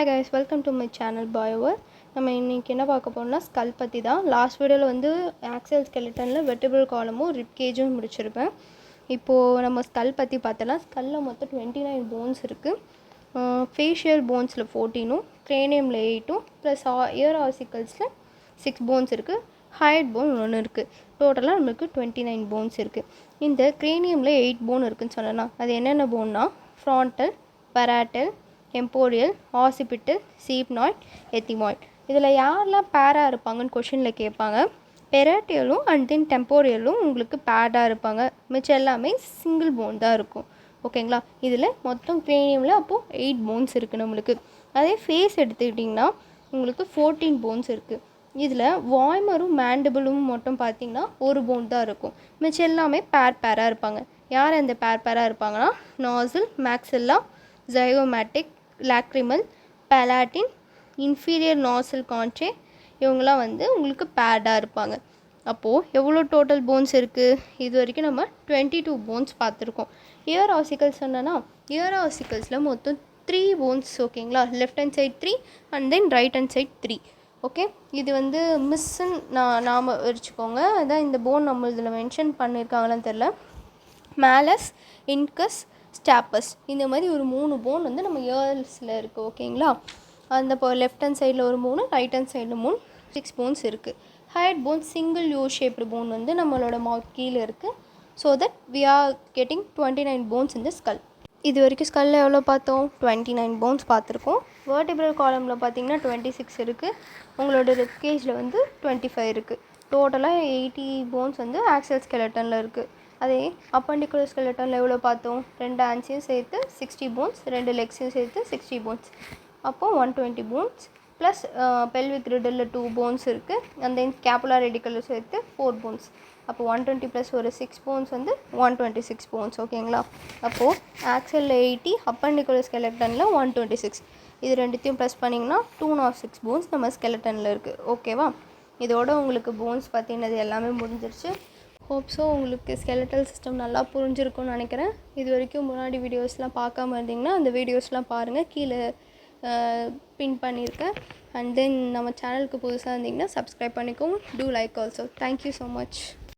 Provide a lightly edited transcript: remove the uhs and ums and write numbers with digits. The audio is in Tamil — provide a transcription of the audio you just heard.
Hi guys, welcome to my channel Biover. நம்ம இன்னைக்கு என்ன பார்க்க போறோம்னா ஸ்கல் பத்தி தான். லாஸ்ட் வீடியோல வந்து ஆக்சியல் ஸ்கெலட்டன்ல வெர்டிபிரல் காலமும் ரிப் கேஜும் முடிச்சிருப்பேன். இப்போ நம்ம ஸ்கல் பத்தி பார்த்தலாம். ஸ்கல்ல மொத்தம் 29 போன்ஸ் இருக்கு. ஃபேஷியல் போன்ஸ்ல 14ம், craniumல 8ம் ப்ளஸ் இயர் ஆசிக்கல்ஸ்ல 6 போன்ஸ் இருக்கு. ஹைட் போன் ஒன்று இருக்கு. டோட்டலாக நமக்கு 29 போன்ஸ் இருக்கு. இந்த craniumல 8 போன் இருக்குன்னு சொன்னேன்னா அது என்னென்ன போன்னா ஃப்ரான்டல், பராட்டல், டெம்போரியல், ஆசிபிட்டல், சீப்னாய்ட், எத்திமாய்ட். இதில் யாரெல்லாம் பேராக இருப்பாங்கன்னு கொஷினில் கேட்பாங்க. பெராட்டியலும் அண்ட் தென் டெம்போரியலும் உங்களுக்கு பேடாக இருப்பாங்க. மிச்சம் எல்லாமே சிங்கிள் போன் தான் இருக்கும். ஓகேங்களா? இதில் மொத்தம் கிரேனியமில் அப்போது 8 போன்ஸ் இருக்குது நம்மளுக்கு. அதே ஃபேஸ் எடுத்துக்கிட்டிங்கன்னா உங்களுக்கு 14 போன்ஸ் இருக்குது. இதில் வாய்மரும் மேண்டிபிளும் மட்டும் பார்த்திங்கன்னா ஒரு போன் தான் இருக்கும். மிச்சம் எல்லாமே பேராக இருப்பாங்க. யார் அந்த பேராக இருப்பாங்கன்னா நாசில், மேக்ஸில்லா, ஜைகோமேட்டிக், லாக்ரிமல், பலாட்டின், இன்ஃபீரியர் நாசில் கான்ட்ரே இவங்களாம் வந்து உங்களுக்கு பேடாக இருப்பாங்க. அப்போது எவ்வளோ டோட்டல் போன்ஸ் இருக்குது? இது வரைக்கும் நம்ம 22 போன்ஸ் பார்த்துருக்கோம். இயர் ஆசிக்கல்ஸ் சொன்னோன்னா இயர் ஆசிக்கல்ஸில் மொத்தம் 3 போன்ஸ். ஓகேங்களா? Left hand side 3 and then right hand side 3. Okay, இது வந்து மிஸ்ஸுன்னு நாம் வச்சுக்கோங்க. அதான் இந்த போன் நம்ம இதில் மென்ஷன் பண்ணியிருக்காங்களான்னு தெரில. மேலஸ், இன்கஸ், ஸ்டாப்பஸ் இந்த மாதிரி ஒரு 3 போன் வந்து நம்ம இயர்ஸில் இருக்குது. ஓகேங்களா? அந்த இப்போ லெஃப்ட் ஹேண்ட் சைடில் ஒரு 3, ரைட் ஹேண்ட் சைடில் 3, 6 போன்ஸ் இருக்குது. Hyoid bone single U shaped bone வந்து நம்மளோட மவுத் கீழே இருக்குது. So that we are getting 29 bones இந்த ஸ்கல். இது வரைக்கும் ஸ்கல்லில் எவ்வளோ பார்த்தோம்? 29 போன்ஸ் பார்த்துருக்கோம். வெர்டிபிரல் காலமில் பார்த்தீங்கன்னா 26 இருக்குது. உங்களோட ரிப் கேஜில் வந்து 25 இருக்குது. டோட்டலாக 80 போன்ஸ் வந்து ஆக்சியல் ஸ்கெலட்டனில் இருக்குது. அதே அப்பண்டிகுலர் ஸ்கெலட்டனில் எவ்வளோ பார்த்தோம்? 2 ஹேண்ட்ஸையும் சேர்த்து 60 போன்ஸ், 2 லெக்ஸையும் சேர்த்து 60 போன்ஸ். அப்போது 120 போன்ஸ் ப்ளஸ் பெல்விக் ரிடலில் 2 போன்ஸ் இருக்குது. அண்ட் தென் ஸ்கேப்புலர் ரெடிக்கலில் சேர்த்து 4 போன்ஸ். அப்போது 120 ப்ளஸ் ஒரு 6 போன்ஸ் வந்து 126 போன்ஸ். ஓகேங்களா? அப்போது ஆக்சியலில் 80, அப்பண்டிகுலர் ஸ்கெலட்டனில் 126. இது ரெண்டுத்தையும் ப்ளஸ் பண்ணிங்கன்னா 206 போன்ஸ் நம்ம ஸ்கெலட்டனில் இருக்குது. ஓகேவா? இதோட உங்களுக்கு போன்ஸ் பற்றினது எல்லாமே முடிஞ்சிருச்சு. ஹோப்ஸோ உங்களுக்கு ஸ்கெலட்டல் சிஸ்டம் நல்லா புரிஞ்சிருக்கும்னு நினைக்கிறேன். இது வரைக்கும் முன்னாடி வீடியோஸ்லாம் பார்க்காம இருந்தீங்கன்னா அந்த வீடியோஸ்லாம் பாருங்கள். கீழே பின் பண்ணியிருக்கேன். அண்ட் தென் நம்ம சேனலுக்கு புதுசாக இருந்தீங்கன்னா சப்ஸ்கிரைப் பண்ணிக்கோங்க. Do like also. Thank you so much.